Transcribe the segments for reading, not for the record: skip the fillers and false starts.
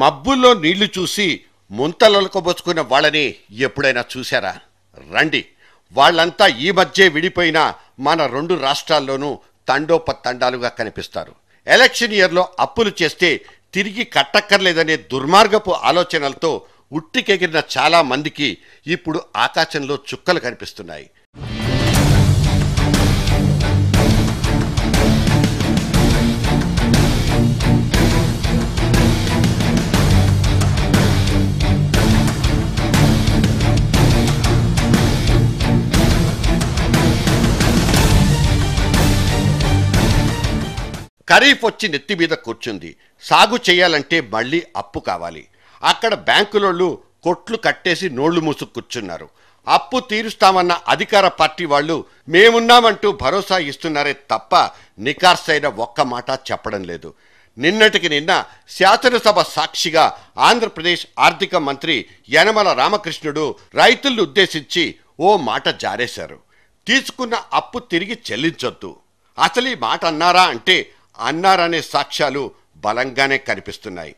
మబ్బుల్లో నీళ్లు చూసి ముంతలొలకబోసుకున్న వాళ్ళని ఎప్పుడైనా చూశారా? రండి, వాళ్ళంతా ఈ మధ్య విడిపోయిన మన 2 రాష్ట్రాల్లోనూ తండోపతండాలుగా కనిపిస్తారు. ఎలక్షన్ ఇయర్లో అప్పులు చేస్తే తిరిగి కట్టక్కర్లేదనే దుర్మార్గపు ఆలోచనలతో ఉట్టికెగిరిన చాలా మందికి ఇప్పుడు ఆకాశంలో చుక్కలు కనిపిస్తున్నాయి. ఖరీఫ్ వచ్చి నెత్తి మీద కూర్చుంది. సాగు చేయాలంటే మళ్ళీ అప్పు కావాలి. అక్కడ బ్యాంకులోళ్ళు కొట్లు కట్టేసి నోళ్లు మూసు కూర్చున్నారు. అప్పు తీరుస్తామన్న అధికార పార్టీ వాళ్ళు మేమున్నామంటూ భరోసా ఇస్తున్నారే తప్ప నికార్సైన ఒక్క మాట చెప్పడం లేదు. నిన్నటికి నిన్న శాసనసభ సాక్షిగా ఆంధ్రప్రదేశ్ ఆర్థిక మంత్రి యనమల రామకృష్ణుడు రైతులను ఉద్దేశించి ఓ మాట జారేశారు. తీసుకున్న అప్పు తిరిగి చెల్లించొద్దు. అసలు ఈ మాట అన్నారా అంటే అన్నారనే సాక్ష్యాలు బలంగానే కనిపిస్తున్నాయి.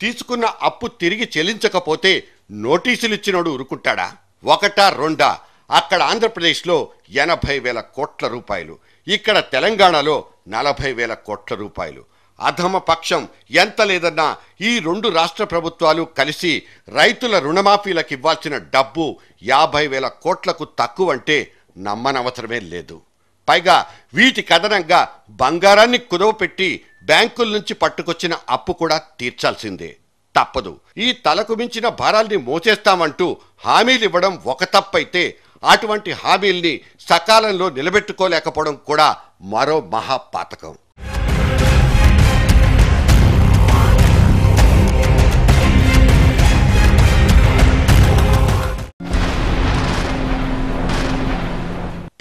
తీసుకున్న అప్పు తిరిగి చెల్లించకపోతే నోటీసులు ఇచ్చినోడు ఊరుకుంటాడా? 1-2 అక్కడ ఆంధ్రప్రదేశ్లో 80,000 కోట్ల రూపాయలు, ఇక్కడ తెలంగాణలో 40,000 కోట్ల రూపాయలు. అధమ పక్షం ఎంత లేదన్నా ఈ 2 రాష్ట్ర ప్రభుత్వాలు కలిసి రైతుల రుణమాఫీలకు ఇవ్వాల్సిన డబ్బు 50,000 కోట్లకు తక్కువంటే నమ్మనవసరమే లేదు. పైగా వీటి కథనంగా బంగారాన్ని కుదవపెట్టి బ్యాంకుల నుంచి పట్టుకొచ్చిన అప్పు కూడా తీర్చాల్సిందే, తప్పదు. ఈ తలకు మించిన భారాల్ని మోసేస్తామంటూ హామీలు ఇవ్వడం ఒక తప్పైతే అటువంటి హామీల్ని సకాలంలో నిలబెట్టుకోలేకపోవడం కూడా మరో మహాపాతకం.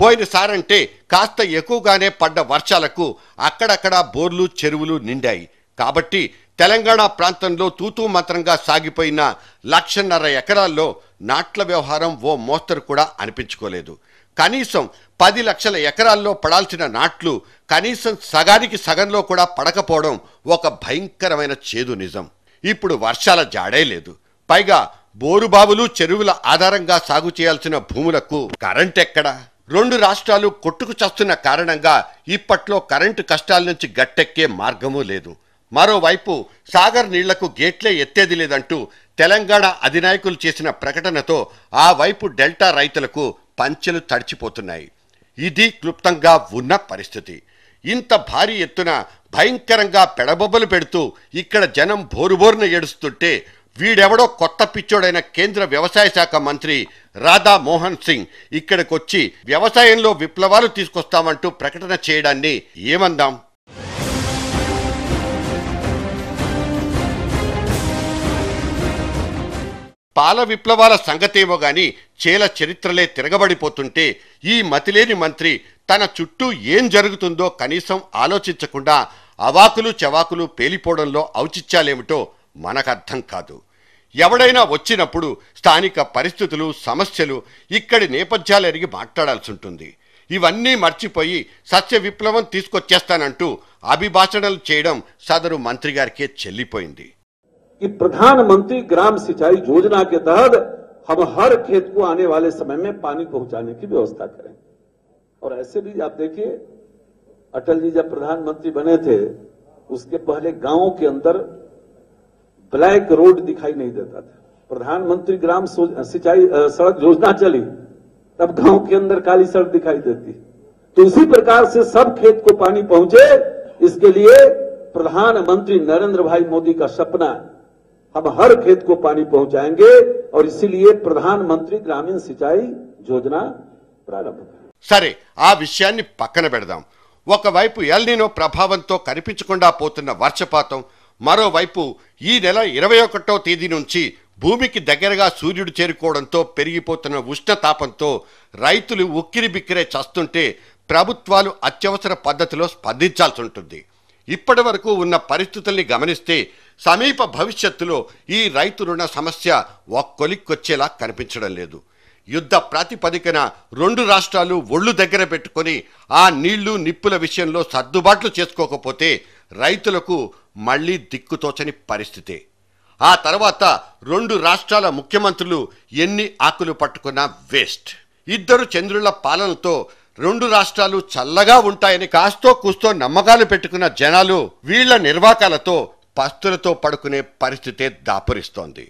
పోయినసారంటే కాస్త ఎక్కువగానే పడ్డ వర్షాలకు అక్కడక్కడ బోర్లు చెరువులు నిండాయి. కాబట్టి తెలంగాణ ప్రాంతంలో తూతూ మంత్రంగా సాగిపోయిన 1.5 ఎకరాల్లో నాట్ల వ్యవహారం ఓ మోస్తరు కూడా అనిపించుకోలేదు. కనీసం 10 లక్షల ఎకరాల్లో పడాల్సిన నాట్లు కనీసం సగానికి సగంలో కూడా పడకపోవడం ఒక భయంకరమైన చేదు నిజం. ఇప్పుడు వర్షాల జాడే లేదు. పైగా బోరుబావులు చెరువుల ఆధారంగా సాగు చేయాల్సిన భూములకు కరెంట్ ఎక్కడా? 2 రాష్ట్రాలు కొట్టుకు చస్తున్న కారణంగా ఇప్పట్లో కరెంటు కష్టాల నుంచి గట్టెక్కే మార్గమూ లేదు. మరోవైపు సాగర్ నీళ్లకు గేట్లే ఎత్తేది లేదంటూ తెలంగాణ అధినాయకులు చేసిన ప్రకటనతో ఆ వైపు డెల్టా రైతులకు పంచెలు తడిచిపోతున్నాయి. ఇది క్లుప్తంగా ఉన్న పరిస్థితి. ఇంత భారీ ఎత్తున భయంకరంగా పెడబొబ్బలు పెడుతూ ఇక్కడ జనం బోరుబోరున ఏడుస్తుంటే వీడెవడో కొత్త పిచ్చోడైన కేంద్ర వ్యవసాయ శాఖ మంత్రి రాధా మోహన్ సింగ్ ఇక్కడికొచ్చి వ్యవసాయంలో విప్లవాలు తీసుకొస్తామంటూ ప్రకటన చేయడాన్ని ఏమందాం? పాల విప్లవాల సంగతేమో గాని చేల చరిత్రలే తిరగబడిపోతుంటే ఈ మతిలేని మంత్రి తన చుట్టూ ఏం జరుగుతుందో కనీసం ఆలోచించకుండా అవాకులు చవాకులు పేలిపోవడంలో ఔచిత్యాలేమిటో మనకర్థం కాదు. ఎవడైనా వచ్చినప్పుడు స్థానిక పరిస్థితులు సమస్యలు ఇక్కడి నేపథ్యాలు ఎరిగి మాట్లాడాల్సి ఉంటుంది. ఇవన్నీ మర్చిపోయి సస్య విప్లవం తీసుకొచ్చేస్తానంటూ అభిభాషణలు చేయడం సదరు మంత్రి గారికే చెల్లిపోయింది. कि प्रधानमंत्री ग्राम सिंचाई योजना के तहत हम हर खेत को आने वाले समय में पानी पहुंचाने की व्यवस्था करें। और ऐसे भी आप देखिए, अटल जी जब प्रधानमंत्री बने थे उसके पहले गांवों के अंदर ब्लैक रोड दिखाई नहीं देता था. प्रधानमंत्री ग्राम सिंचाई सड़क योजना चली तब गांव के अंदर काली सड़क दिखाई देती. तो इसी प्रकार से सब खेत को पानी पहुंचे, इसके लिए प्रधानमंत्री नरेंद्र भाई मोदी का सपना, हम हर खेत को पानी पहुंचाएंगे और इसीलिए प्रधानमंत्री ग्रामीण सिंचाई योजना प्रारंभ करें. సరే, ఆ విషయాన్ని పక్కన పెడదాం. ఒకవైపు ఎల్నినో ప్రభావంతో కనిపించకుండా పోతున్న వర్షపాతం, మరోవైపు ఈ నెల 21వ తేదీ నుంచి భూమికి దగ్గరగా సూర్యుడు చేరుకోవడంతో పెరిగిపోతున్న ఉష్ణతాపంతో రైతులు ఉక్కిరి బిక్కిరే చస్తుంటే ప్రభుత్వాలు అత్యవసర పద్ధతిలో స్పందించాల్సి ఉంటుంది. ఇప్పటి వరకు ఉన్న పరిస్థితుల్ని గమనిస్తే సమీప భవిష్యత్తులో ఈ రైతు రుణ సమస్య ఒక్కొలిక్కొచ్చేలా కనిపించడం లేదు. యుద్ధ ప్రాతిపదికన రెండు రాష్ట్రాలు ఒళ్ళు దగ్గర పెట్టుకొని ఆ నీళ్లు నిప్పుల విషయంలో సర్దుబాట్లు చేసుకోకపోతే రైతులకు మళ్లీ దిక్కుతోచని పరిస్థితే. ఆ తర్వాత రెండు రాష్ట్రాల ముఖ్యమంత్రులు ఎన్ని ఆకులు పట్టుకున్నా వేస్ట్. ఇద్దరు చంద్రుల పాలనతో రెండు రాష్ట్రాలు చల్లగా ఉంటాయని కాస్తో కూస్తో నమ్మకాలు పెట్టుకున్న జనాలు వీళ్ల నిర్వాకాలతో పస్తులతో పడుకునే పరిస్థితే దాపురిస్తోంది.